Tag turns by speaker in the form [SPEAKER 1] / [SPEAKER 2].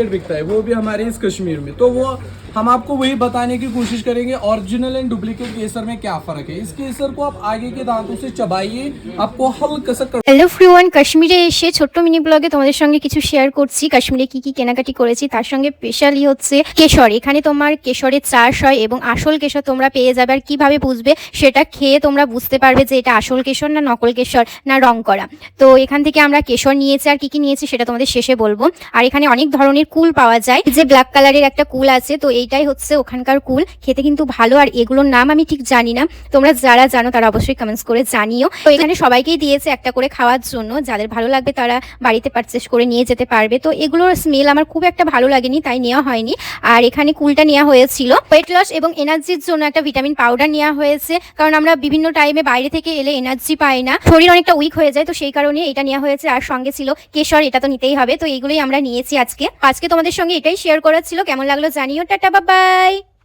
[SPEAKER 1] बिकता है वो भी हमारे इस कश्मीर में। तो वो हम आपको वही बताने की कोशिश करेंगे ओरिजिनल एंड डुप्लीकेट केसर में क्या फ़र्क है। इस केसर को आप आगे के दांतों से चबाइए, आपको हल्का सा
[SPEAKER 2] হ্যালো এভরিওয়ান, কাশ্মীরে এসে ছোট্ট মিনি ব্লগে তোমাদের সঙ্গে কিছু শেয়ার করছি। কাশ্মীরে কি কি কেনাকাটি করেছি তার সঙ্গে স্পেশালি হচ্ছে কেশর। এখানে তোমার কেশরের চাষ হয় এবং আসল কেশর তোমরা পেয়ে যাবে। আর কিভাবে বুঝবে সেটা খেয়ে তোমরা বুঝতে পারবে যে এটা আসল কেশর না নকল কেশর না রং করা। তো এখান থেকে আমরা কেশর নিয়েছি, আর কি কি নিয়েছি সেটা তোমাদের শেষে বলবো। আর এখানে অনেক ধরনের কুল পাওয়া যায়, যে ব্ল্যাক কালারের একটা কুল আছে, তো এইটাই হচ্ছে ওখানকার কুল। খেতে কিন্তু ভালো, আর এগুলোর নাম আমি ঠিক জানি না, তোমরা যারা জানো তারা অবশ্যই কমেন্টস করে জানিও। তো এখানে সবাইকেই দিয়েছে একটা করে খাওয়ার জন্য, যাদের ভালো লাগবে তারা বাড়িতে পারচেস করে নিয়ে যেতে পারবে। তো এগুলোর স্মেল আমার খুব একটা ভালো লাগেনি, তাই নেওয়া হয়নি। আর এখানে কুলটা নেওয়া হয়েছিল ওয়েট লস এবং এনার্জির জন্য। একটা ভিটামিন পাউডার নেওয়া হয়েছে, কারণ আমরা বিভিন্ন টাইমে বাইরে থেকে এলে এনার্জি পাই না, শরীর অনেকটা উইক হয়ে যায়, তো সেই কারণে এটা নেওয়া হয়েছে। আর সঙ্গে ছিল কেশর, এটা তো নিতেই হবে। তো এইগুলোই আমরা নিয়েছি আজকে তোমাদের সঙ্গে এটাই শেয়ার করার ছিল। কেমন লাগলো জানিও। Tata, bye bye.